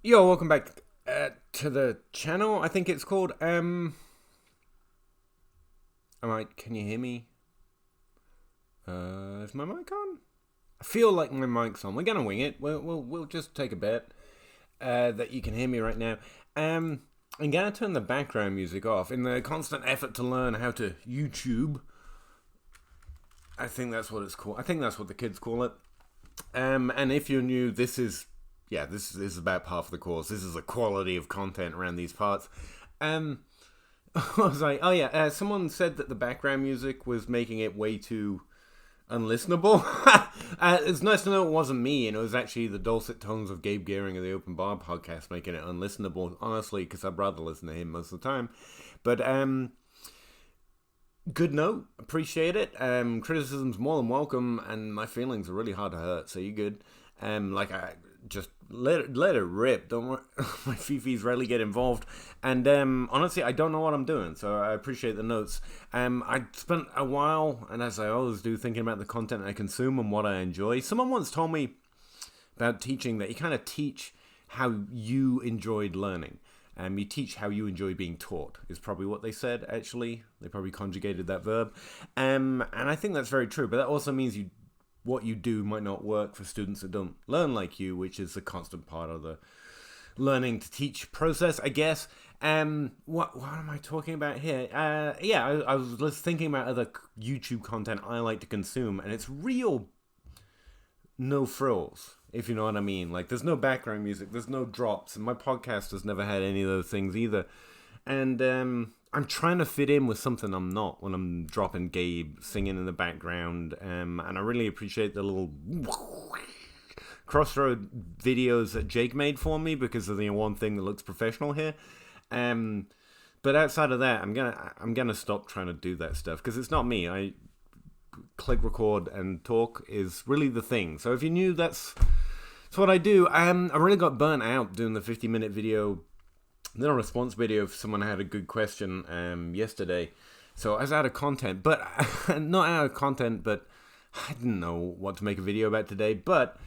Yo, welcome back to the channel. I think it's called. Alright, can you hear me? Is my mic on? I feel like my mic's on. We're gonna wing it. We'll just take a bet that you can hear me right now. I'm gonna turn the background music off in the constant effort to learn how to YouTube. I think that's what it's called. I think that's what the kids call it. And if you're new, this is about half of the course. This is the quality of content around these parts. I was like, oh yeah, someone said that the background music was making it way too unlistenable. It's nice to know it wasn't me, and it was actually the dulcet tones of Gabe Geering of the Open Bar podcast making it unlistenable, honestly, because I'd rather listen to him most of the time. But, good note, appreciate it. Criticism's more than welcome, and my feelings are really hard to hurt, so you good. I just let it rip. Don't worry. My fifis rarely get involved, and honestly, I don't know what I'm doing, so I appreciate the notes. I spent a while, and as I always do, thinking about the content I consume and what I enjoy. Someone once told me about teaching that you kind of teach how you enjoyed learning. You teach how you enjoy being taught, is probably what they said, actually. They probably conjugated that verb. And I think that's very true, but that also means what you do might not work for students that don't learn like you, which is a constant part of the learning to teach process, I guess. What am I talking about here? I was just thinking about other YouTube content I like to consume, and it's real no frills, if you know what I mean. Like, there's no background music, there's no drops, and my podcast has never had any of those things either. And I'm trying to fit in with something I'm not when I'm dropping Gabe singing in the background. And I really appreciate the little crossroad videos that Jake made for me, because of the one thing that looks professional here. But outside of that, I'm gonna stop trying to do that stuff, because it's not me. I click record and talk is really the thing. So if you're new, that's what I do. I really got burnt out doing the 50-minute video, little response video if someone had a good question yesterday. So I was out of content, but not out of content, but I didn't know what to make a video about today. But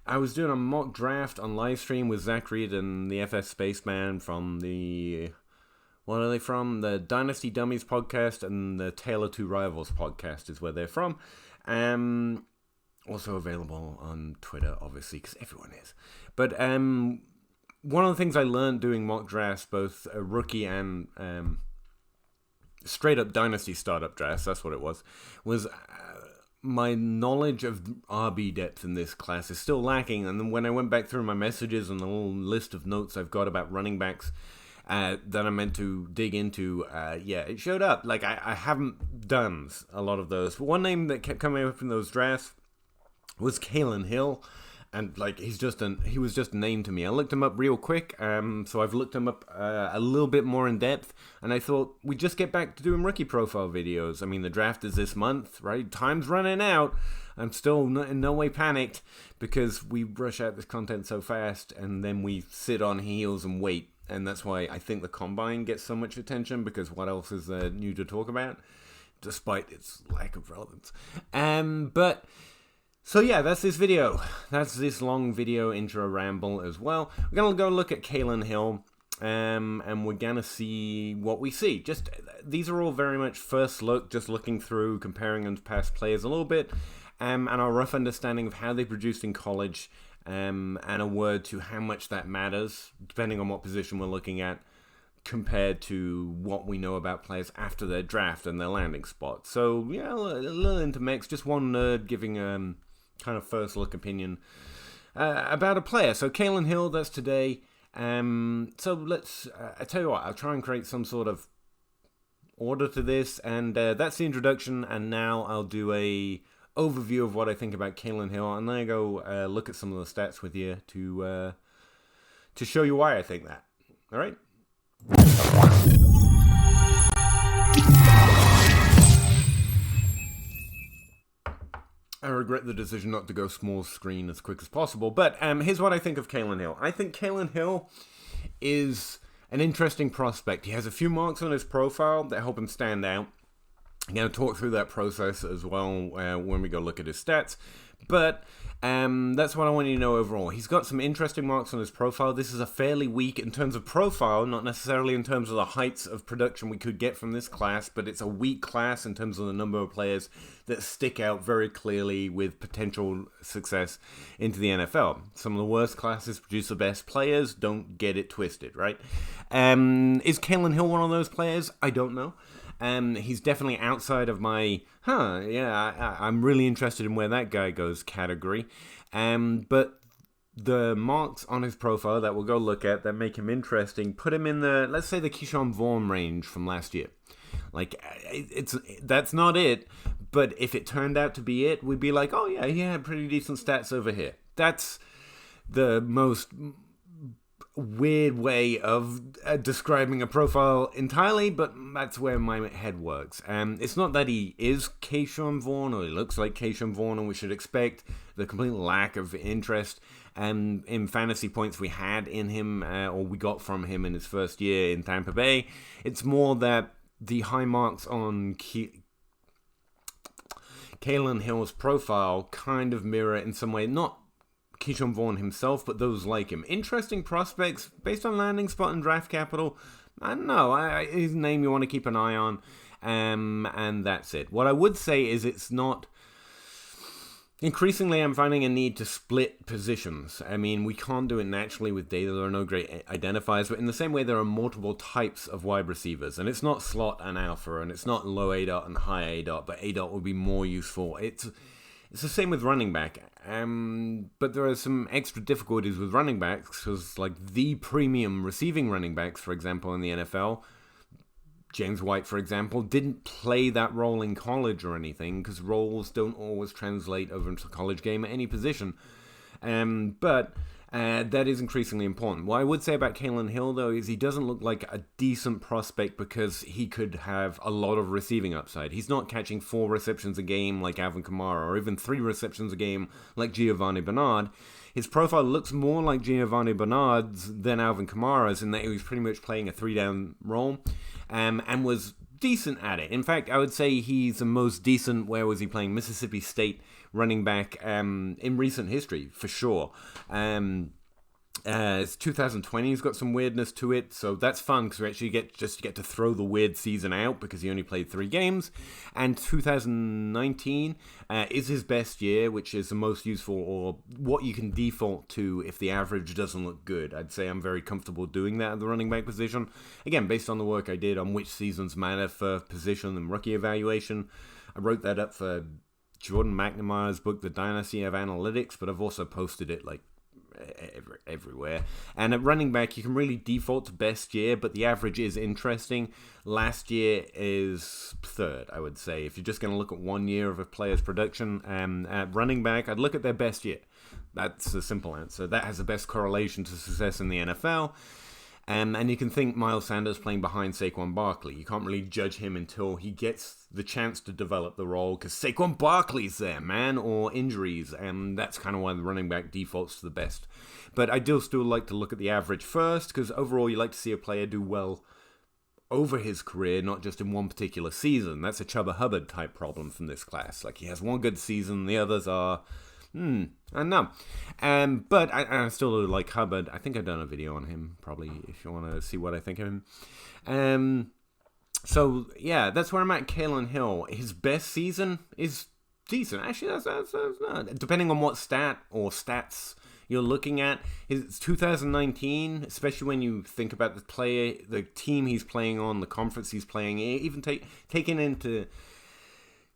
I was doing a mock draft on live stream with Zach Reed and the FS Spaceman from the... What are they from? The Dynasty Dummies podcast and the Tale of Two Rivals podcast is where they're from. Also available on Twitter, obviously, because everyone is. But one of the things I learned doing mock drafts, both a rookie and straight up Dynasty startup drafts, that's what it was my knowledge of RB depth in this class is still lacking. And then when I went back through my messages and the little list of notes I've got about running backs, that I meant to dig into, it showed up. Like, I haven't done a lot of those. But one name that kept coming up in those drafts was Kylin Hill. And, like, he was just a name to me. I looked him up real quick, so I've looked him up a little bit more in depth. And I thought, we'd just get back to doing rookie profile videos. I mean, the draft is this month, right? Time's running out. I'm still in no way panicked, because we rush out this content so fast, and then we sit on heels and wait. And that's why I think the Combine gets so much attention, because what else is there new to talk about, despite its lack of relevance. So yeah, that's this video. That's this long video intro ramble as well. We're going to go look at Kylin Hill, and we're going to see what we see. These are all very much first look, just looking through, comparing them to past players a little bit, and our rough understanding of how they produced in college, and a word to how much that matters, depending on what position we're looking at, compared to what we know about players after their draft and their landing spot. So, yeah, a little intermix, just one nerd giving kind of first look opinion about a player. So, Kylin Hill, that's today. So, let's, I tell you what, I'll try and create some sort of order to this, and that's the introduction, and now I'll do a overview of what I think about Kylin Hill, and then I go look at some of the stats with you to show you why I think that. All right. I regret the decision not to go small screen as quick as possible, but here's what I think of Kylin Hill. I think Kylin Hill is an interesting prospect. He has a few marks on his profile that help him stand out. I'm going to talk through that process as well when we go look at his stats. But that's what I want you to know overall. He's got some interesting marks on his profile. This is a fairly weak in terms of profile, not necessarily in terms of the heights of production we could get from this class, but it's a weak class in terms of the number of players that stick out very clearly with potential success into the NFL. Some of the worst classes produce the best players. Don't get it twisted, right? Is Kylin Hill one of those players? I don't know. He's definitely outside of my, I'm really interested in where that guy goes category. But the marks on his profile that we'll go look at that make him interesting, put him in the, let's say, the Keyshawn Vaughn range from last year. Like, that's not it, but if it turned out to be it, we'd be like, oh yeah, he had pretty decent stats over here. That's the most weird way of describing a profile entirely, but that's where my head works. It's not that he is Keyshawn Vaughn or he looks like Keyshawn Vaughn, and we should expect the complete lack of interest in fantasy points we had in him or we got from him in his first year in Tampa Bay. It's more that the high marks on Kylin Hill's profile kind of mirror in some way, not Keyshawn Vaughn himself, but those like him. Interesting prospects based on landing spot and draft capital. I don't know. His name you want to keep an eye on, and that's it. What I would say is it's not. Increasingly, I'm finding a need to split positions. I mean, we can't do it naturally with data. There are no great identifiers, but in the same way, there are multiple types of wide receivers, and it's not slot and alpha, and it's not low A dot and high A dot, but A dot would be more useful. It's the same with running back, but there are some extra difficulties with running backs because, like, the premium receiving running backs, for example, in the NFL, James White, for example, didn't play that role in college or anything because roles don't always translate over into the college game at any position. But that is increasingly important. What I would say about Kylin Hill, though, is he doesn't look like a decent prospect because he could have a lot of receiving upside. He's not catching 4 receptions a game like Alvin Kamara or even 3 receptions a game like Giovanni Bernard. His profile looks more like Giovanni Bernard's than Alvin Kamara's in that he was pretty much playing a 3-down role and was decent at it. In fact, I would say he's the most decent, where was he playing, Mississippi State running back in recent history, for sure. It's 2020, he's got some weirdness to it, so that's fun because we actually get to throw the weird season out because he only played 3 games. And 2019 is his best year, which is the most useful, or what you can default to if the average doesn't look good. I'd say I'm very comfortable doing that at the running back position. Again, based on the work I did on which seasons matter for position and rookie evaluation. I wrote that up for Jordan McNamara's book, The Dynasty of Analytics, but I've also posted it like everywhere. And at running back, you can really default to best year, but the average is interesting. Last year is 3rd, I would say. If you're just going to look at 1 year of a player's production, at running back, I'd look at their best year. That's the simple answer. That has the best correlation to success in the NFL. And you can think Miles Sanders playing behind Saquon Barkley. You can't really judge him until he gets the chance to develop the role because Saquon Barkley's there, man, or injuries. And that's kind of why the running back defaults to the best. But I do still like to look at the average first because overall you like to see a player do well over his career, not just in one particular season. That's a Chuba Hubbard type problem from this class. Like, he has one good season, the others are... I don't know. But I still like Hubbard. I think I've done a video on him, probably, if you want to see what I think of him. So, yeah, that's where I'm at. Kylin Hill. His best season is decent. Actually, that's not. Depending on what stat or stats you're looking at, his 2019, especially when you think about the team he's playing on, the conference he's playing, even taking into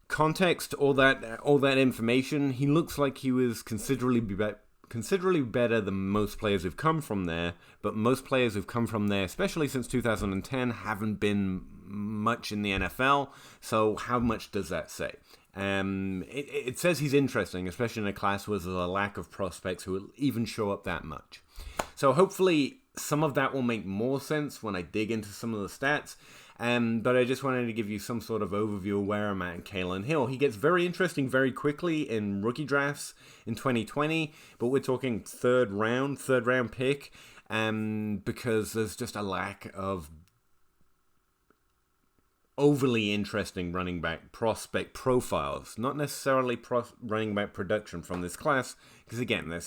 context, all that information, he looks like he was considerably better than most players who've come from there. But most players who've come from there, especially since 2010, haven't been much in the NFL. So how much does that say? It says he's interesting, especially in a class where there's a lack of prospects who will even show up that much. So hopefully some of that will make more sense when I dig into some of the stats. But I just wanted to give you some sort of overview of where I'm at in Kylin Hill. He gets very interesting very quickly in rookie drafts in 2020, but we're talking third round pick, because there's just a lack of overly interesting running back prospect profiles, not necessarily running back production from this class, because again, they're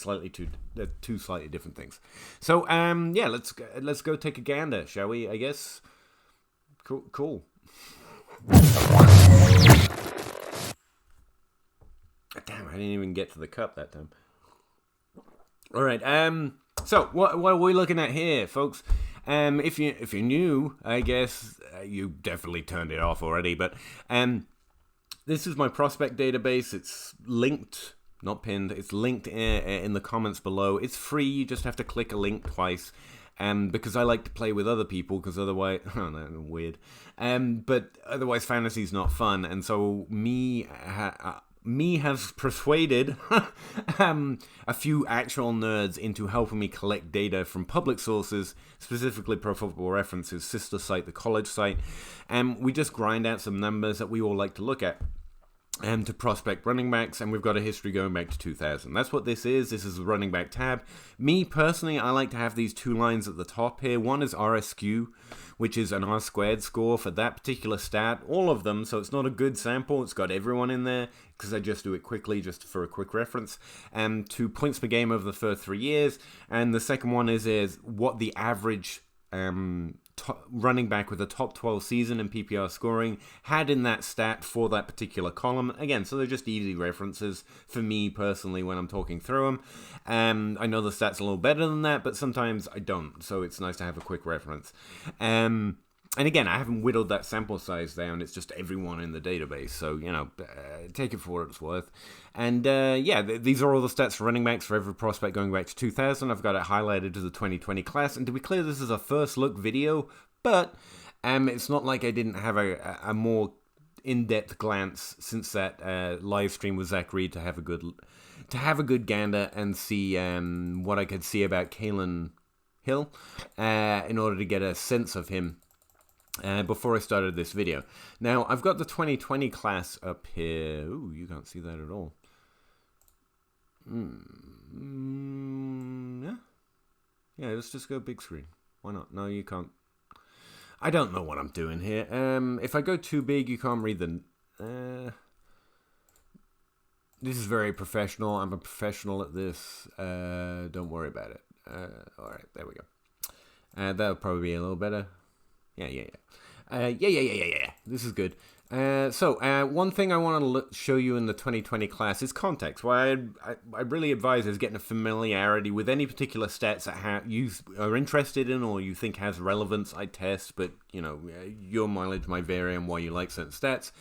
two slightly different things. So yeah, let's go take a gander, shall we? I guess. Cool. Damn, I didn't even get to the cup that time. All right. So what are we looking at here, folks? If you're new, I guess you definitely turned it off already. But this is my prospect database. It's linked, not pinned. It's linked in the comments below. It's free. You just have to click a link twice. Because I like to play with other people, because otherwise, oh no, weird. But otherwise, fantasy's not fun, and so me has persuaded a few actual nerds into helping me collect data from public sources, specifically Pro Football Reference's sister site, the college site, and we just grind out some numbers that we all like to look at. To prospect running backs, and we've got a history going back to 2000. That's what this is. This is a running back tab. Me, personally, I like to have these two lines at the top here. One is RSQ, which is an R-squared score for that particular stat. All of them, so it's not a good sample. It's got everyone in there, because I just do it quickly, just for a quick reference. 2 points per game over the first 3 years. And the second one is what the average running back with a top 12 season in PPR scoring had in that stat for that particular column. Again, so they're just easy references for me personally when I'm talking through them. I know the stats a little better than that, but sometimes I don't, so it's nice to have a quick reference. And again, I haven't whittled that sample size down. It's just everyone in the database. So, take it for what it's worth. And, these are all the stats for running backs for every prospect going back to 2000. I've got it highlighted to the 2020 class. And to be clear, this is a first look video. But it's not like I didn't have a more in-depth glance since that live stream with Zach Reed to have a good gander and see what I could see about Kylin Hill in order to get a sense of him. Before I started this video. Now, I've got the 2020 class up here. Ooh, you can't see that at all. Yeah, let's just go big screen. Why not? No, you can't. I don't know what I'm doing here. If I go too big, you can't read the... This is very professional. I'm a professional at this. Don't worry about it. Alright, there we go. That'll probably be a little better. Yeah. This is good. So one thing I want to show you in the 2020 class is context. What I really advise is getting a familiarity with any particular stats that you are interested in or you think has relevance. I test, but your mileage might vary on why you like certain stats.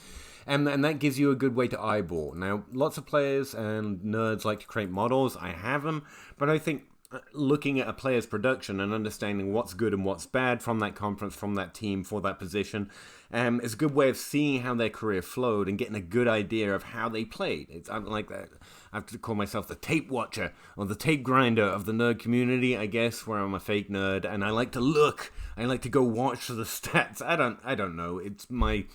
And that gives you a good way to eyeball. Now, lots of players and nerds like to create models. I have them, but I think looking at a player's production and understanding what's good and what's bad from that conference, from that team, for that position, is a good way of seeing how their career flowed and getting a good idea of how they played. It's like that. I have to call myself the tape watcher or the tape grinder of the nerd community, I guess, where I'm a fake nerd and I like to look. I like to go watch the stats. I don't know. It's my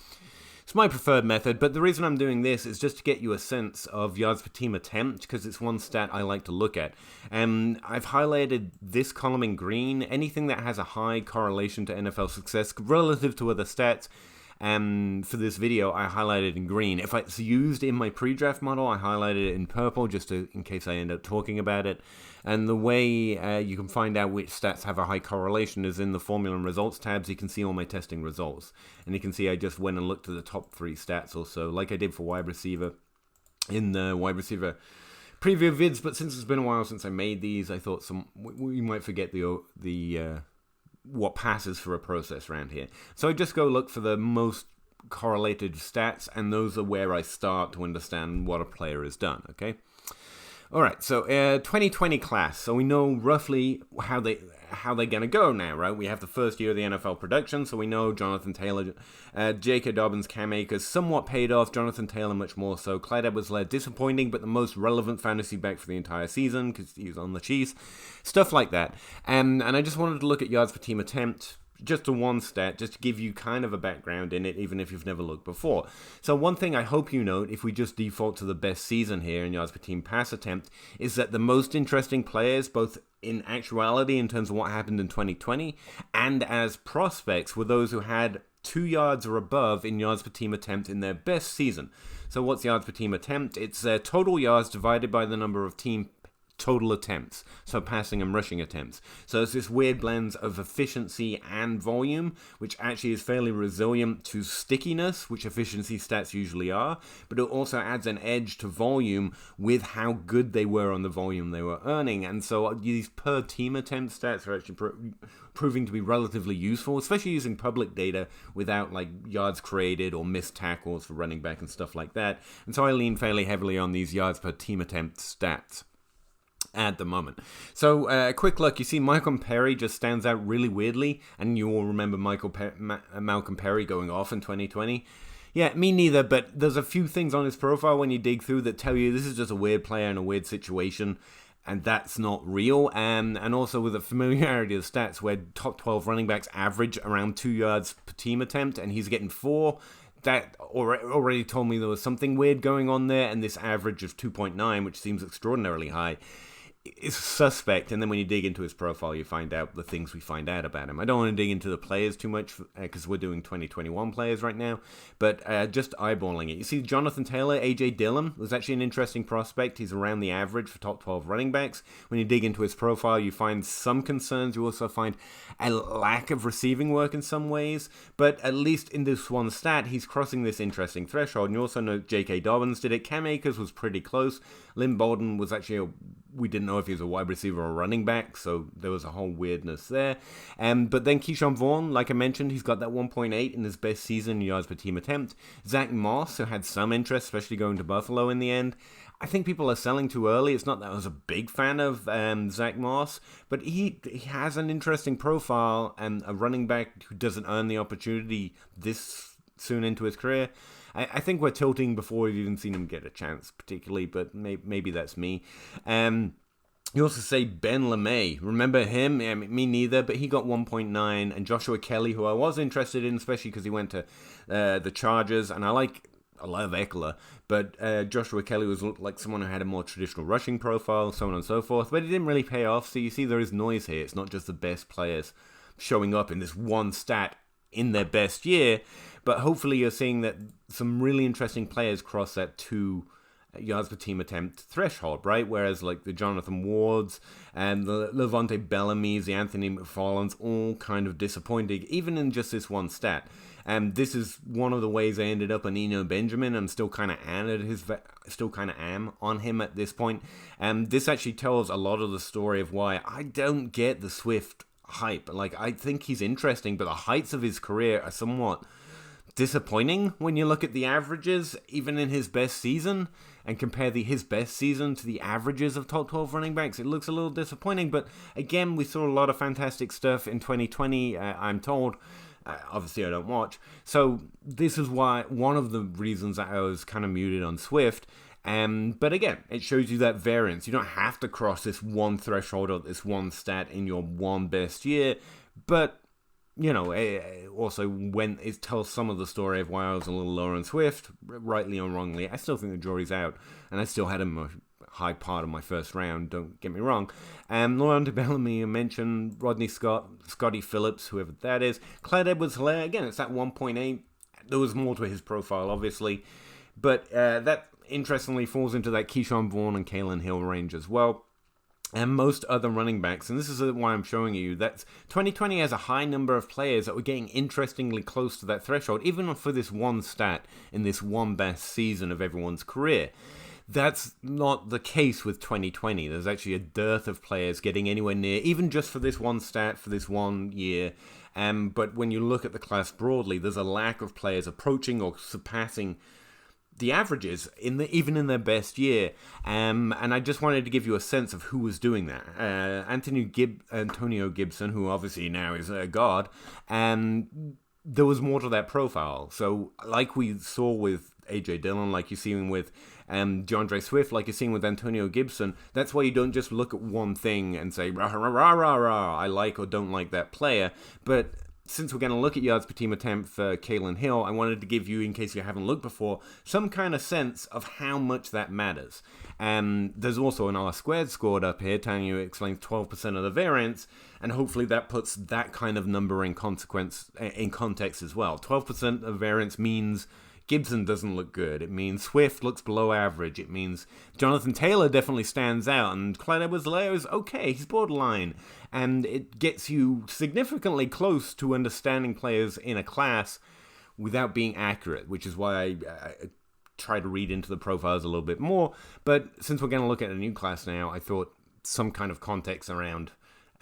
preferred method, but the reason I'm doing this is just to get you a sense of yards per team attempt, because it's one stat I like to look at. I've highlighted this column in green. Anything that has a high correlation to NFL success relative to other stats, for this video, I highlighted in green. If it's used in my pre-draft model, I highlighted it in purple, just in case I end up talking about it. And the way you can find out which stats have a high correlation is in the formula and results tabs. You can see all my testing results. And you can see I just went and looked at the top 3 stats or so, like I did for wide receiver in the wide receiver preview vids. But since it's been a while since I made these, I thought we might forget the what passes for a process around here. So I just go look for the most correlated stats, and those are where I start to understand what a player has done, okay? All right, so 2020 class. So we know roughly how they're going to go now, right? We have the first year of the NFL production, so we know Jonathan Taylor, J.K. Dobbins, Cam Akers somewhat paid off. Jonathan Taylor much more so. Clyde Edwards-Helaire disappointing, but the most relevant fantasy back for the entire season because he was on the Chiefs. Stuff like that. And I just wanted to look at yards per team attempt, just to one stat, just to give you kind of a background in it, even if you've never looked before. So one thing I hope you note, if we just default to the best season here in yards per team pass attempt, is that the most interesting players, both in actuality in terms of what happened in 2020 and as prospects, were those who had 2 yards or above in yards per team attempt in their best season. So what's yards per team attempt? It's total yards divided by the number of team total attempts, so passing and rushing attempts. So it's this weird blend of efficiency and volume, which actually is fairly resilient to stickiness, which efficiency stats usually are, but it also adds an edge to volume with how good they were on the volume they were earning. And so these per team attempt stats are actually proving to be relatively useful, especially using public data without like yards created or missed tackles for running back and stuff like that. And so I lean fairly heavily on these yards per team attempt stats at the moment. So a quick look, you see Malcolm Perry just stands out really weirdly, and you all remember Malcolm Perry going off in 2020. Yeah, me neither, but there's a few things on his profile when you dig through that tell you this is just a weird player in a weird situation, and that's not real. And also with the familiarity of the stats where top 12 running backs average around 2 yards per team attempt, and he's getting 4, that already told me there was something weird going on there, and this average of 2.9, which seems extraordinarily high, is suspect. And then when you dig into his profile, you find out the things we find out about him. I don't want to dig into the players too much because we're doing 2021 players right now, but just eyeballing it. You see Jonathan Taylor, A.J. Dillon was actually an interesting prospect. He's around the average for top 12 running backs. When you dig into his profile, you find some concerns. You also find a lack of receiving work in some ways, but at least in this one stat, he's crossing this interesting threshold. And you also know J.K. Dobbins did it. Cam Akers was pretty close. Lynn Bolden was actually we didn't know if he was a wide receiver or running back, so there was a whole weirdness there. But then Keyshawn Vaughn, like I mentioned, he's got that 1.8 in his best season in yards per team attempt. Zach Moss, who had some interest, especially going to Buffalo in the end. I think people are selling too early. It's not that I was a big fan of Zach Moss, but he has an interesting profile, and a running back who doesn't earn the opportunity this soon into his career. I think we're tilting before we've even seen him get a chance, particularly, but maybe that's me. You also say Ben LeMay. Remember him? Yeah, me neither, but he got 1.9. And Joshua Kelly, who I was interested in, especially because he went to the Chargers, and I love Eckler, but Joshua Kelly was like someone who had a more traditional rushing profile, so on and so forth, but it didn't really pay off. So you see there is noise here. It's not just the best players showing up in this one stat in their best year, but hopefully you're seeing that some really interesting players cross that 2 yards per team attempt threshold, right? Whereas like the Jonathan Wards and the Levante Bellamy's, the Anthony McFarland's, all kind of disappointing, even in just this one stat. And this is one of the ways I ended up on Eno Benjamin. I'm still kind of am on him at this point. And this actually tells a lot of the story of why I don't get the Swift hype. Like, I think he's interesting, but the heights of his career are somewhat disappointing when you look at the averages, even in his best season, and compare his best season to the averages of top 12 running backs. It looks a little disappointing, but again, we saw a lot of fantastic stuff in 2020, I'm told. Obviously, I don't watch. So this is why one of the reasons that I was kind of muted on Swift. But again, it shows you that variance. You don't have to cross this one threshold or this one stat in your one best year, but you know, also when it tells some of the story of why I was a little lower on Swift, rightly or wrongly. I still think the jury's out, and I still had him a high part of my first round, don't get me wrong. Levante Bellamy, I mentioned Rodney Scott, Scotty Phillips, whoever that is. Clyde Edwards-Helaire, again, it's that 1.8. There was more to his profile, obviously, but that interestingly falls into that Keyshawn Vaughn and Kylin Hill range as well. And most other running backs, and this is why I'm showing you, that 2020 has a high number of players that were getting interestingly close to that threshold, even for this one stat in this one best season of everyone's career. That's not the case with 2020. There's actually a dearth of players getting anywhere near, even just for this one stat, for this 1 year. But when you look at the class broadly, there's a lack of players approaching or surpassing the averages even in their best year, and I just wanted to give you a sense of who was doing that. Antonio Gibson, who obviously now is a god, and there was more to that profile. So, like we saw with A.J. Dillon, like you're seeing with DeAndre Swift, like you're seeing with Antonio Gibson, that's why you don't just look at one thing and say rah rah rah rah rah, I like or don't like that player, but since we're going to look at yards per team attempt for Kylin Hill, I wanted to give you, in case you haven't looked before, some kind of sense of how much that matters. There's also an R-squared scored up here telling you it explains 12% of the variance, and hopefully that puts that kind of number in context as well. 12% of variance means Gibson doesn't look good. It means Swift looks below average. It means Jonathan Taylor definitely stands out, and Clyde Edwards-Helaire is okay. He's borderline. And it gets you significantly close to understanding players in a class without being accurate, which is why I try to read into the profiles a little bit more. But since we're going to look at a new class now, I thought some kind of context around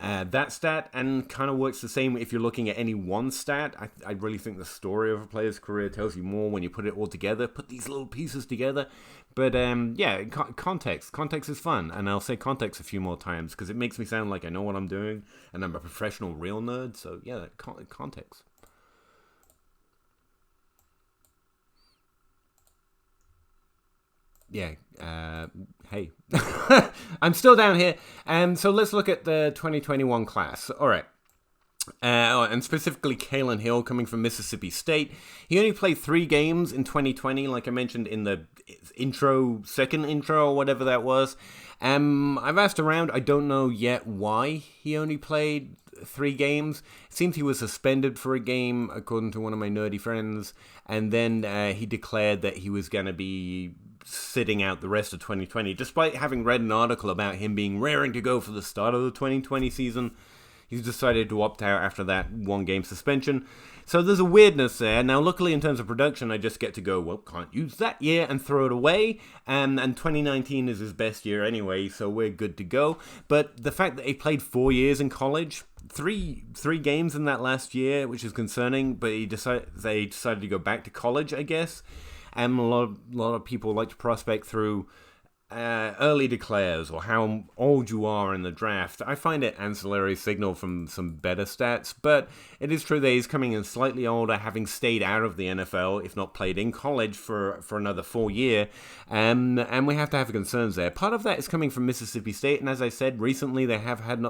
that stat, and kind of works the same if you're looking at any one stat. I really think the story of a player's career tells you more when you put it all together, put these little pieces together. But yeah, context is fun, and I'll say context a few more times because it makes me sound like I know what I'm doing and I'm a professional real nerd. So yeah, context. Yeah, hey, I'm still down here. So let's look at the 2021 class. All right. And specifically Kylin Hill coming from Mississippi State. He only played 3 games in 2020, like I mentioned in the second intro, or whatever that was. I've asked around. I don't know yet why he only played 3 games. It seems he was suspended for a game, according to one of my nerdy friends. And then he declared that he was going to be sitting out the rest of 2020, despite having read an article about him being raring to go for the start of the 2020 season. He's decided to opt out after that 1-game suspension. So there's a weirdness there. Now, luckily, in terms of production, I just get to go, well, can't use that year and throw it away. And 2019 is his best year anyway, so we're good to go. But the fact that he played 4 years in college, three games in that last year, which is concerning, but they decided to go back to college, I guess. And a lot of people like to prospect through early declares or how old you are in the draft. I find it ancillary signal from some better stats, but it is true that he's coming in slightly older, having stayed out of the NFL, if not played in college for another 4 year, and we have to have concerns there. Part of that is coming from Mississippi State, and as I said, recently they have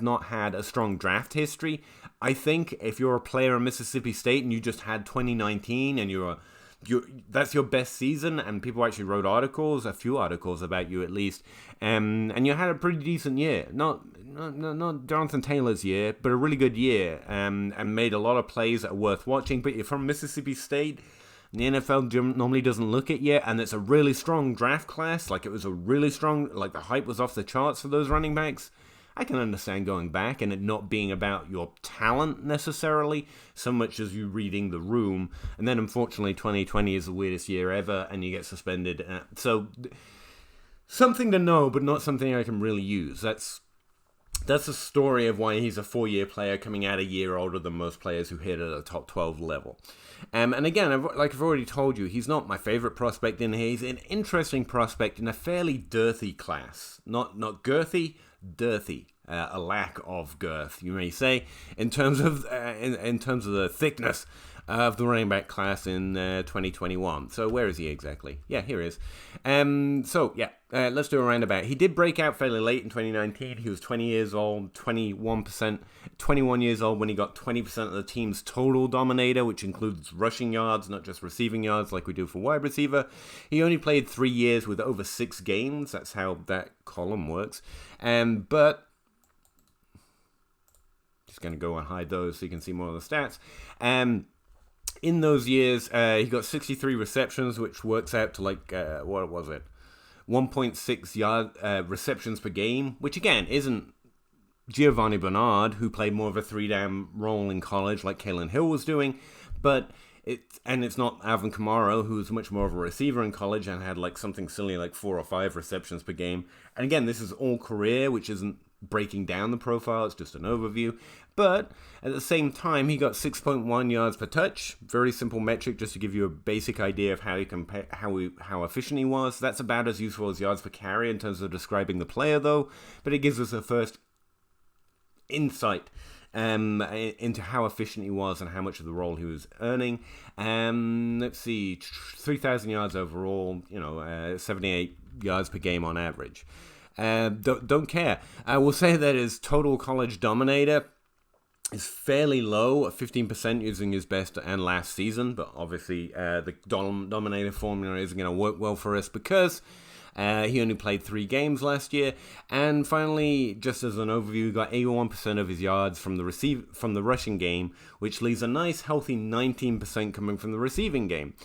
not had a strong draft history. I think if you're a player in Mississippi State and you just had 2019 and that's your best season, and people actually wrote a few articles about you at least, and you had a pretty decent year. Not Jonathan Taylor's year, but a really good year, and made a lot of plays that are worth watching. But you're from Mississippi State, the NFL normally doesn't look at yet, and it's a really strong draft class. Like, it was a really strong, like, the hype was off the charts for those running backs. I can understand going back and it not being about your talent necessarily, so much as you reading the room. And then, unfortunately, 2020 is the weirdest year ever, and you get suspended. So, something to know, but not something I can really use. That's a story of why he's a 4-year player coming out a year older than most players who hit at a top 12 level. And again, like I've already told you, he's not my favorite prospect in here. He's an interesting prospect in a fairly dirty class. Not girthy, dirty. A lack of girth, you may say, in terms of the thickness of the running back class in 2021. So where is he exactly? Yeah, here he is. Let's do a roundabout. He did break out fairly late in 2019. He was 20 years old, 21 years old when he got 20% of the team's total dominator, which includes rushing yards, not just receiving yards like we do for wide receiver. He only played 3 years with over 6 games. That's how that column works. But just going to go and hide those so you can see more of the stats. In those years, he got 63 receptions, which works out to like, 1.6 yard receptions per game, which again isn't Giovanni Bernard, who played more of a 3-down role in college like Kylin Hill was doing, but it's not Alvin Kamara, who was much more of a receiver in college and had like something silly like 4 or 5 receptions per game. And again, this is all career, which isn't breaking down the profile, it's just an overview. But at the same time, he got 6.1 yards per touch. Very simple metric, just to give you a basic idea of how efficient he was. That's about as useful as yards per carry in terms of describing the player, though. But it gives us a first insight into how efficient he was and how much of the role he was earning. Let's see, 3,000 yards overall. 78 yards per game on average. Don't care. I will say that his total college dominator is fairly low at 15% using his best and last season, but obviously the Dominator formula isn't going to work well for us because he only played 3 games last year. And finally, just as an overview, he got 81% of his yards from the rushing game, which leaves a nice healthy 19% coming from the receiving game.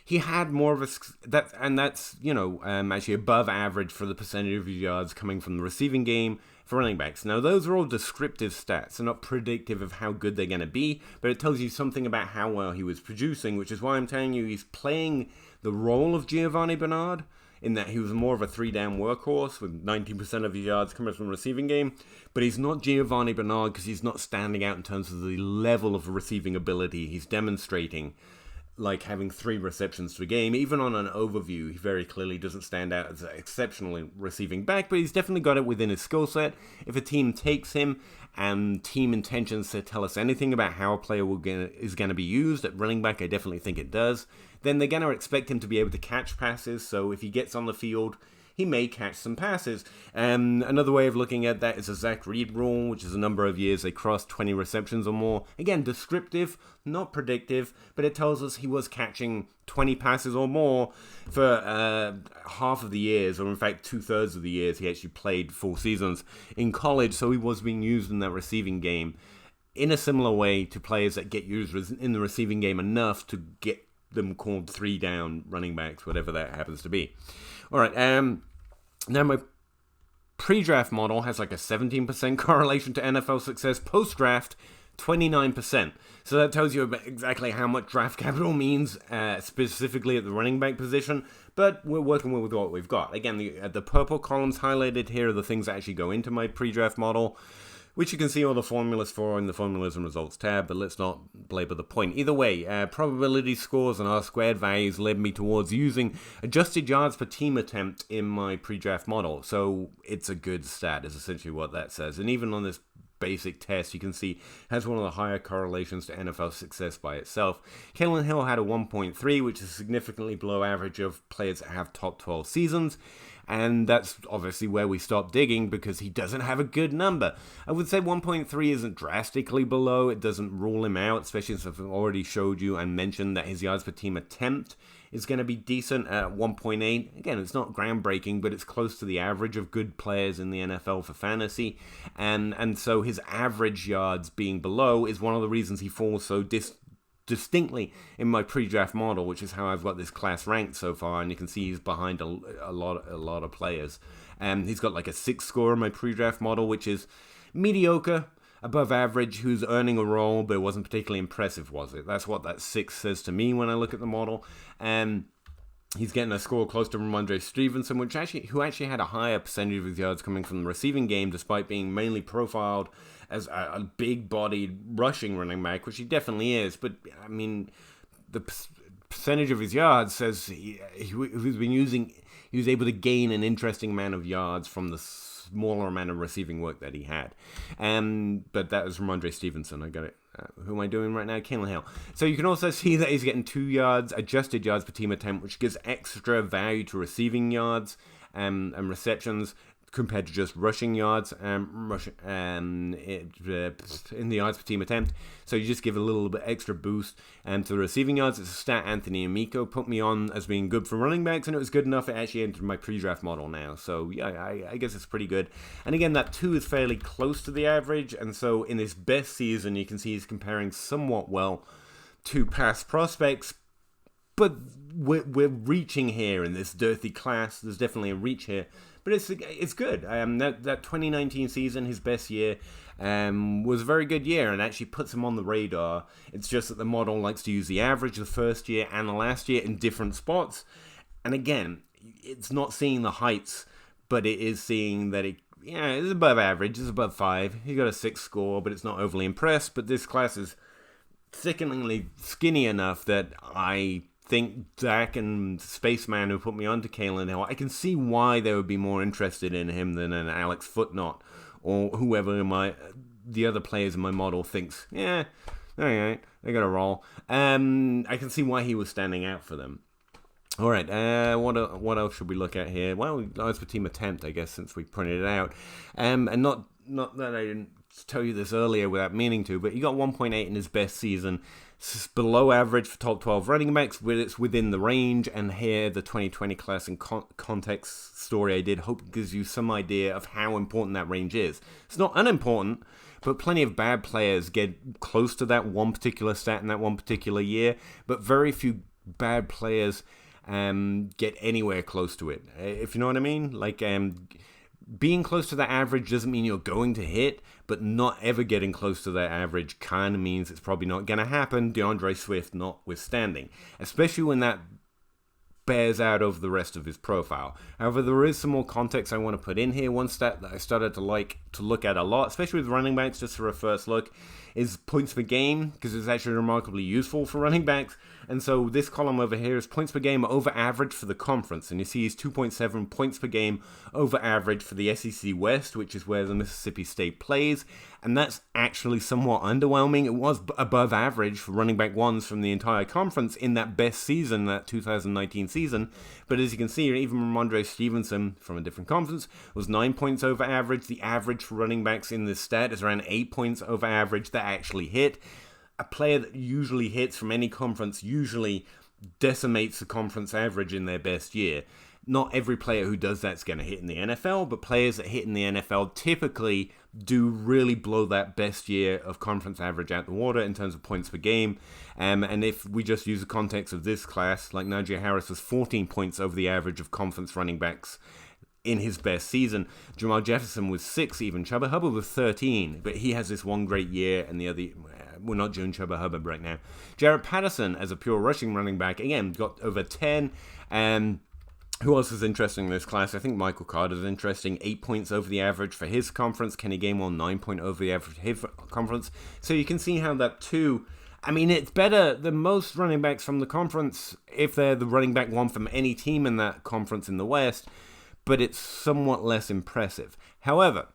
He had more of that's actually above average for the percentage of his yards coming from the receiving game for running backs. Now, those are all descriptive stats. They're not predictive of how good they're going to be, but it tells you something about how well he was producing, which is why I'm telling you he's playing the role of Giovanni Bernard, in that he was more of a 3-down workhorse with 19% of his yards coming from the receiving game, but he's not Giovanni Bernard because he's not standing out in terms of the level of receiving ability he's demonstrating, like having 3 receptions to a game. Even on an overview, he very clearly doesn't stand out as an exceptionally receiving back, but he's definitely got it within his skill set. If a team takes him and team intentions to tell us anything about how a player is going to be used at running back, I definitely think it does, then they're going to expect him to be able to catch passes. So if he gets on the field, he may catch some passes. Another way of looking at that is a Zach Reed rule, which is a number of years they crossed 20 receptions or more. Again, descriptive, not predictive, but it tells us he was catching 20 passes or more for half of the years, or in fact 2/3 of the years he actually played full seasons in college, so he was being used in that receiving game in a similar way to players that get used in the receiving game enough to get them called 3-down running backs, whatever that happens to be. All right, now my pre-draft model has like a 17% correlation to NFL success. Post-draft, 29%. So that tells you about exactly how much draft capital means, specifically at the running back position. But we're working with what we've got. Again, the purple columns highlighted here are the things that actually go into my pre-draft model, which you can see all the formulas for in the Formulas and Results tab, but let's not belabor the point. Either way, probability scores and R-squared values led me towards using adjusted yards per team attempt in my pre-draft model. So it's a good stat, is essentially what that says. And even on this basic test, you can see has one of the higher correlations to NFL success by itself. Kylin Hill had a 1.3, which is significantly below average of players that have top 12 seasons. And that's obviously where we stop digging because he doesn't have a good number. I would say 1.3 isn't drastically below. It doesn't rule him out, especially since I've already showed you and mentioned that his yards per team attempt is going to be decent at 1.8. Again, it's not groundbreaking, but it's close to the average of good players in the NFL for fantasy. And so his average yards being below is one of the reasons he falls so distinctly in my pre-draft model, which is how I've got this class ranked so far, and you can see he's behind a lot of players. He's got like a 6 score in my pre-draft model, which is mediocre, above average, who's earning a role, but it wasn't particularly impressive, was it? That's what that 6 says to me when I look at the model. He's getting a score close to Ramondre Stevenson, who actually had a higher percentage of his yards coming from the receiving game, despite being mainly profiled as a big-bodied rushing running back, which he definitely is. But, I mean, the percentage of his yards says he was able to gain an interesting amount of yards from the smaller amount of receiving work that he had. But that was Ramondre Stevenson. I got it. Who am I doing right now? Kylin Hill. So you can also see that he's getting 2 yards, adjusted yards per team attempt, which gives extra value to receiving yards and receptions compared to just rushing yards in the yards per team attempt. So you just give a little bit extra boost to the receiving yards. It's a stat Anthony Amico put me on as being good for running backs, and it was good enough it actually entered my pre-draft model now. So yeah, I guess it's pretty good. And again, that 2 is fairly close to the average, and so in his best season, you can see he's comparing somewhat well to past prospects. But we're reaching here in this Dirty class. There's definitely a reach here. But it's good. That 2019 season, his best year, was a very good year and actually puts him on the radar. It's just that the model likes to use the average the first year and the last year in different spots. And again, it's not seeing the heights, but it is seeing that it's above average. It's above 5. He got a 6 score, but it's not overly impressed. But this class is sickeningly skinny enough that I think Zach and Spaceman, who put me onto Kylin Hill, I can see why they would be more interested in him than an Alex Footnot or whoever the other players in my model thinks, yeah, alright, they got a roll. I can see why he was standing out for them. All right, what else should we look at here? Well, yards per team attempt, I guess, since we printed it out. And not that I didn't tell you this earlier without meaning to, but he got 1.8 in his best season. It's below average for top 12 running backs, but it's within the range. And here, the 2020 class and context story I did hope gives you some idea of how important that range is. It's not unimportant, but plenty of bad players get close to that one particular stat in that one particular year, but very few bad players get anywhere close to it, if you know what I mean. Like, being close to that average doesn't mean you're going to hit, but not ever getting close to that average kind of means it's probably not going to happen, DeAndre Swift notwithstanding, especially when that bears out over the rest of his profile. However, there is some more context I want to put in here. One stat that I started to like to look at a lot, especially with running backs, just for a first look, is points per game, because it's actually remarkably useful for running backs. And so this column over here is points per game over average for the conference. And you see he's 2.7 points per game over average for the SEC West, which is where the Mississippi State plays. And that's actually somewhat underwhelming. It was above average for running back ones from the entire conference in that best season, that 2019 season. But as you can see, even Ramondre Stevenson from a different conference was 9 points over average. The average for running backs in this stat is around 8 points over average that actually hit. A player that usually hits from any conference usually decimates the conference average in their best year. Not every player who does that's going to hit in the NFL, but players that hit in the NFL typically do really blow that best year of conference average out the water in terms of points per game. And if we just use the context of this class, like Najee Harris was 14 points over the average of conference running backs in his best season. Jamal Jefferson was 6 even. Chuba Hubbard was 13, but he has this one great year, and the other, we're not doing Chuba Hubbard right now. Jarrett Patterson, as a pure rushing running back, again, got over 10. Who else is interesting in this class? I think Michael Carter's interesting. 8 points over the average for his conference. Kenny Gainwell, 9 points over the average for his conference. So you can see how that too, I mean, it's better than most running backs from the conference if they're the running back one from any team in that conference in the West, but it's somewhat less impressive. However,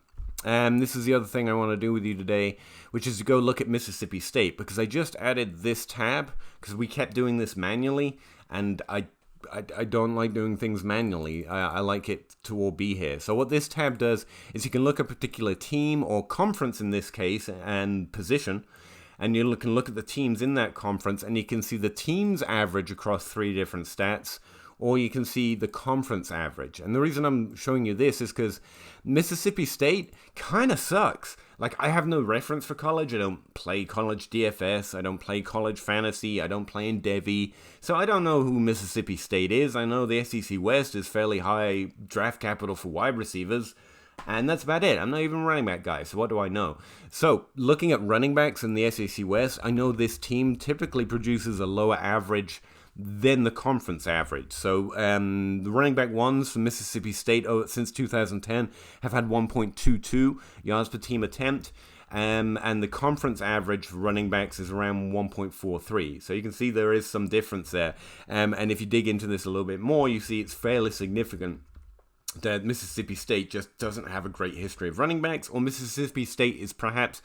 this is the other thing I want to do with you today, which is to go look at Mississippi State, because I just added this tab because we kept doing this manually, and I don't like doing things manually. I like it to all be here. So what this tab does is you can look at a particular team or conference in this case and position, and you can look at the teams in that conference, and you can see the team's average across 3 different stats, or you can see the conference average. And the reason I'm showing you this is because Mississippi State kind of sucks. Like, I have no reference for college. I don't play college DFS. I don't play college fantasy. I don't play in Devy. So I don't know who Mississippi State is. I know the SEC West is fairly high draft capital for wide receivers. And that's about it. I'm not even a running back guy, so what do I know? So, looking at running backs in the SEC West, I know this team typically produces a lower average than the conference average. So the running back ones for Mississippi State since 2010 have had 1.22 yards per team attempt. And the conference average for running backs is around 1.43. So you can see there is some difference there. And if you dig into this a little bit more, you see it's fairly significant that Mississippi State just doesn't have a great history of running backs, or Mississippi State is perhaps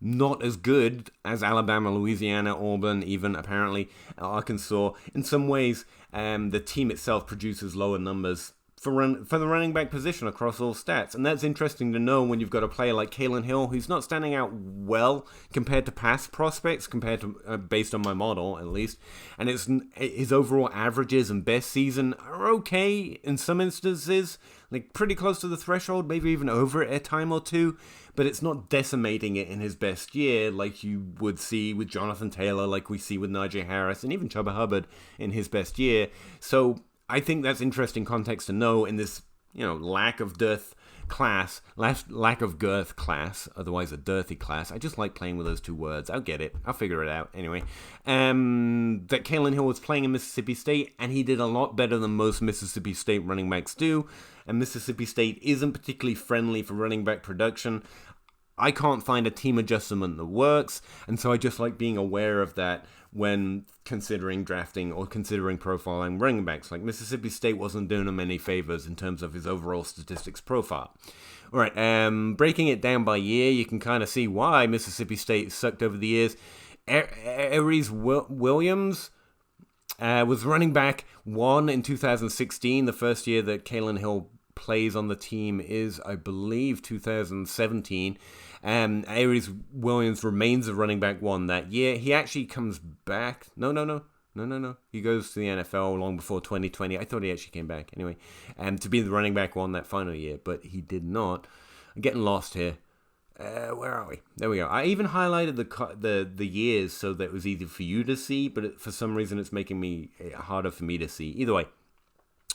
not as good as Alabama, Louisiana, Auburn, even apparently Arkansas. In some ways, the team itself produces lower numbers for the running back position across all stats. And that's interesting to know when you've got a player like Kylin Hill, who's not standing out well compared to past prospects, compared to based on my model at least. And his overall averages and best season are okay in some instances, like pretty close to the threshold, maybe even over it a time or two. But it's not decimating it in his best year like you would see with Jonathan Taylor, like we see with Najee Harris, and even Chuba Hubbard in his best year. So I think that's interesting context to know in this, lack of girth class, otherwise a dirty class. I just like playing with those two words. I'll get it. I'll figure it out. Anyway, that Kylin Hill was playing in Mississippi State, and he did a lot better than most Mississippi State running backs do. And Mississippi State isn't particularly friendly for running back production. I can't find a team adjustment that works, and so I just like being aware of that when considering drafting or considering profiling running backs. Like Mississippi State wasn't doing him any favors in terms of his overall statistics profile. All right, breaking it down by year, you can kind of see why Mississippi State sucked over the years. Aries Williams was running back 1 in 2016, the first year that Kylin Hill plays on the team is, I believe, 2017. Aries Williams remains a running back one that year. He actually comes back. No. He goes to the NFL long before 2020. I thought he actually came back anyway, to be the running back one that final year, but he did not. I'm getting lost here. Where are we? There we go. I even highlighted the years so that it was easy for you to see, but for some reason it's making me harder for me to see. Either way.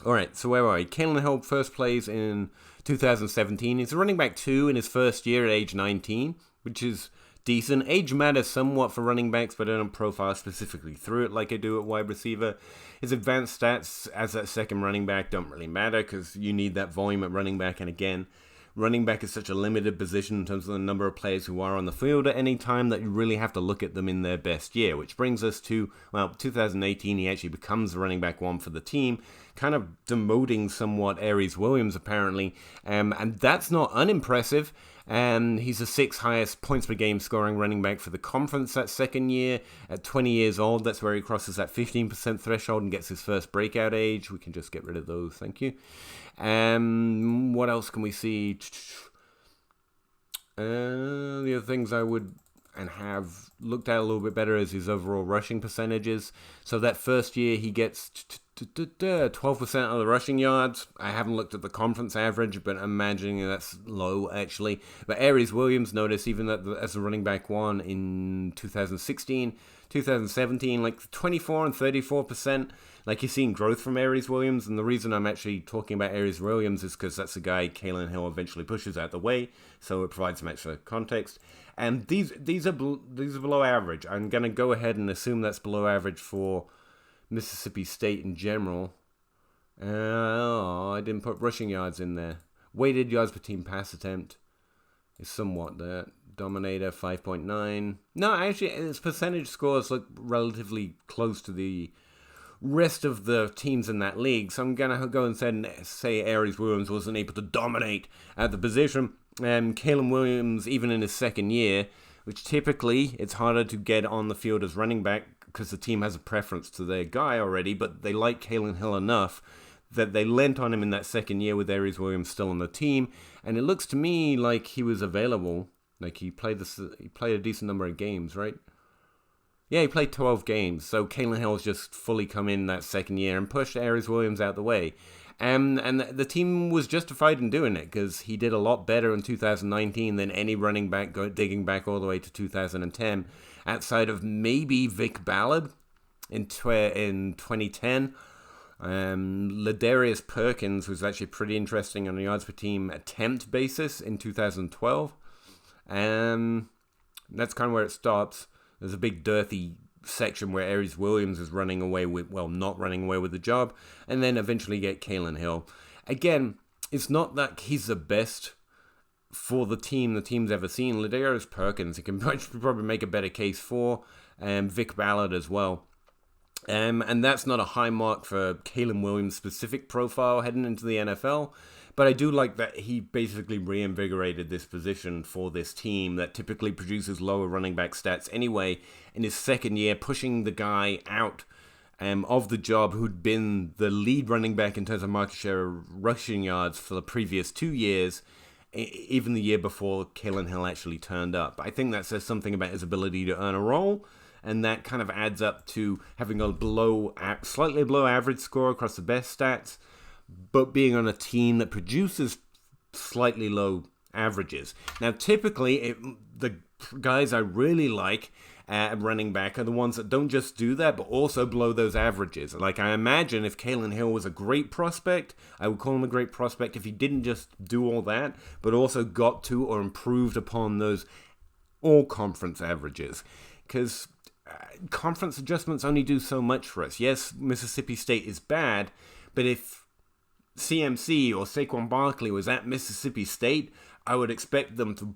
All right, so where are we? Kylin Hill first plays in 2017. He's a running back 2 in his first year at age 19, which is decent. Age matters somewhat for running backs, but I don't profile specifically through it like I do at wide receiver. His advanced stats as that second running back don't really matter because you need that volume at running back, and again, running back is such a limited position in terms of the number of players who are on the field at any time that you really have to look at them in their best year, which brings us to, 2018, he actually becomes the running back 1 for the team, kind of demoting somewhat Aries Williams apparently, and that's not unimpressive. He's the 6th highest points per game scoring running back for the conference that second year. At 20 years old, that's where he crosses that 15% threshold and gets his first breakout age. We can just get rid of those, thank you. What else can we see? The other things I would and have looked at a little bit better is his overall rushing percentages. So that first year he gets 12% of the rushing yards. I haven't looked at the conference average, but I'm imagining that's low actually. But Aries Williams, notice even that as a running back 1 in 2016, 2017, like 24 and 34%. Like you're seeing growth from Aries Williams, and the reason I'm actually talking about Aries Williams is because that's the guy Kylin Hill eventually pushes out the way, so it provides some extra context. And these are below average. I'm gonna go ahead and assume that's below average for Mississippi State in general. I didn't put rushing yards in there. Weighted yards per team pass attempt is somewhat there. Dominator 5.9. No, actually, its percentage scores look relatively close to the rest of the teams in that league. So I'm gonna go and say Aries Williams wasn't able to dominate at the position. Kylin Williams, even in his second year, which typically it's harder to get on the field as running back because the team has a preference to their guy already, but they like Kylin Hill enough that they lent on him in that second year with Aries Williams still on the team, and it looks to me like he was available. Like he played a decent number of games, right? Yeah, he played 12 games, so Kylin Hill's just fully come in that second year and pushed Aries Williams out the way. And the team was justified in doing it because he did a lot better in 2019 than any running back digging back all the way to 2010, outside of maybe Vic Ballard in 2010. Ladarius Perkins was actually pretty interesting on a yards per team attempt basis in 2012. That's kind of where it stops. There's a big dirty section where Aries Williams is not running away with the job, and then eventually get Kylin Hill. Again, it's not that he's the best for the team's ever seen. Ladarius Perkins, he can probably make a better case for, Vic Ballard as well. And that's not a high mark for Kylin Williams' specific profile heading into the NFL. But I do like that he basically reinvigorated this position for this team that typically produces lower running back stats anyway in his second year, pushing the guy out of the job who'd been the lead running back in terms of market share of rushing yards for the previous 2 years, even the year before Kylin Hill actually turned up. I think that says something about his ability to earn a role, and that kind of adds up to having a slightly below average score across the best stats, but being on a team that produces slightly low averages. Now, typically, the guys I really like at running back are the ones that don't just do that, but also blow those averages. Like, I imagine if Kylin Hill was a great prospect, I would call him a great prospect if he didn't just do all that, but also got to or improved upon those all-conference averages. Because conference adjustments only do so much for us. Yes, Mississippi State is bad, but if CMC or Saquon Barkley was at Mississippi State, I would expect them to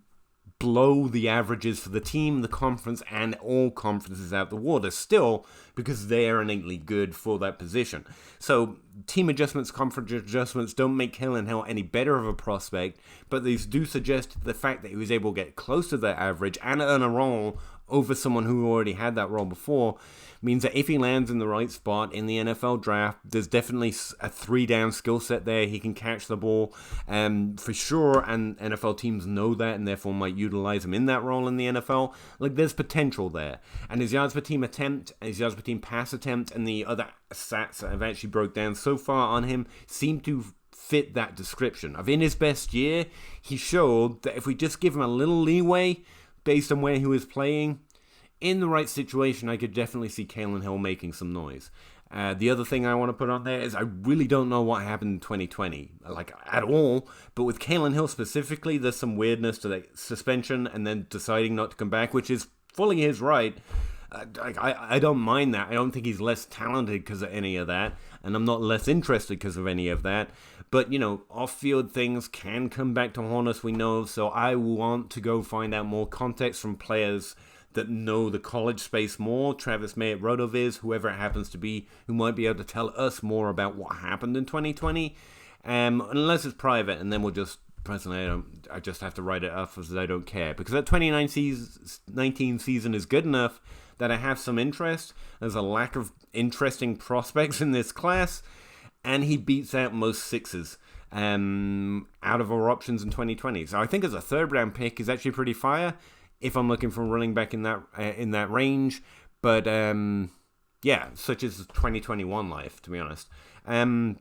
blow the averages for the team, the conference, and all conferences out the water still, because they are innately good for that position. So team adjustments, conference adjustments don't make Kylin Hill any better of a prospect, but these do suggest the fact that he was able to get close to that average and earn a role over someone who already had that role before means that if he lands in the right spot in the NFL draft, there's definitely a 3-down skill set there. He can catch the ball for sure, and NFL teams know that and therefore might utilize him in that role in the NFL. Like, there's potential there. And his yards per team attempt, his yards per team pass attempt, and the other stats that I've actually broke down so far on him seem to fit that description. In his best year, he showed that if we just give him a little leeway based on where he was playing, in the right situation, I could definitely see Kylin Hill making some noise. The other thing I want to put on there is I really don't know what happened in 2020, like, at all. But with Kylin Hill specifically, there's some weirdness to the suspension and then deciding not to come back, which is fully his right. I don't mind that. I don't think he's less talented because of any of that, and I'm not less interested because of any of that. But, you know, off-field things can come back to haunt us, we know, so I want to go find out more context from players that know the college space more. Travis May at RotoViz, whoever it happens to be, who might be able to tell us more about what happened in 2020. Unless it's private, and then we'll just, personally, I just have to write it off as I don't care. Because that 2019 season is good enough that I have some interest. There's a lack of interesting prospects in this class, and he beats out most sixes out of our options in 2020. So I think as a third-round pick, he's actually pretty fire if I'm looking for a running back in that range. But yeah, such as 2021 life, to be honest.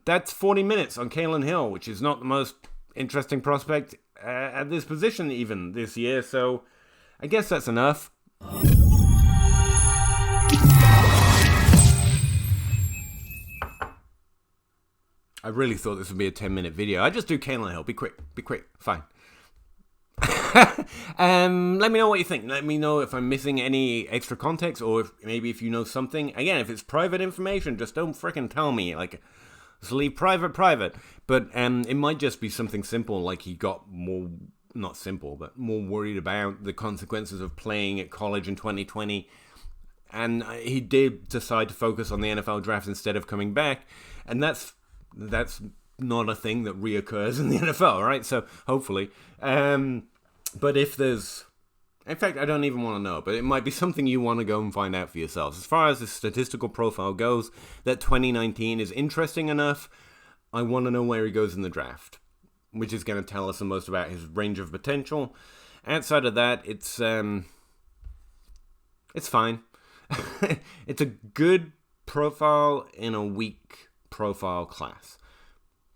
That's 40 minutes on Kylin Hill, which is not the most interesting prospect at this position even this year. So I guess that's enough. I really thought this would be a 10-minute video. I just do Kylin Hill. Be quick. Fine. Let me know what you think. Let me know if I'm missing any extra context, or if you know something. Again, if it's private information, just don't frickin' tell me. Like, just leave private. But it might just be something simple, like he got more, not simple, but more worried about the consequences of playing at college in 2020. And he did decide to focus on the NFL draft instead of coming back. And that's not a thing that reoccurs in the NFL, right? So hopefully. But if there's... In fact, I don't even want to know, but it might be something you want to go and find out for yourselves. As far as the statistical profile goes, that 2019 is interesting enough. I want to know where he goes in the draft, which is going to tell us the most about his range of potential. Outside of that, it's fine. It's a good profile in a weak profile class.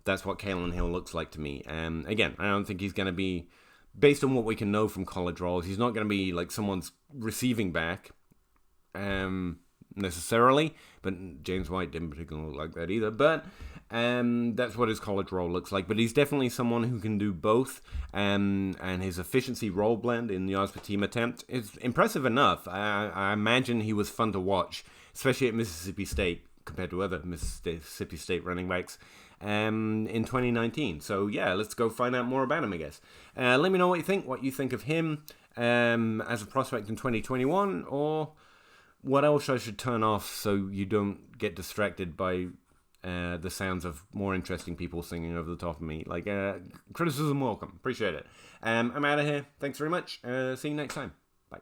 That's what Kylin Hill looks like to me. Again, I don't think he's going to be, based on what we can know from college roles, he's not going to be like someone's receiving back necessarily, but James White didn't particularly look like that either. But that's what his college role looks like. But he's definitely someone who can do both, and his efficiency role blend in the yards per team attempt is impressive enough. I imagine he was fun to watch, especially at Mississippi State compared to other Mississippi State running backs in 2019. So yeah, let's go find out more about him, I guess. Let me know what you think of him as a prospect in 2021, or what else I should turn off so you don't get distracted by the sounds of more interesting people singing over the top of me. Like, criticism welcome. Appreciate it. I'm out of here. Thanks very much. See you next time. Bye.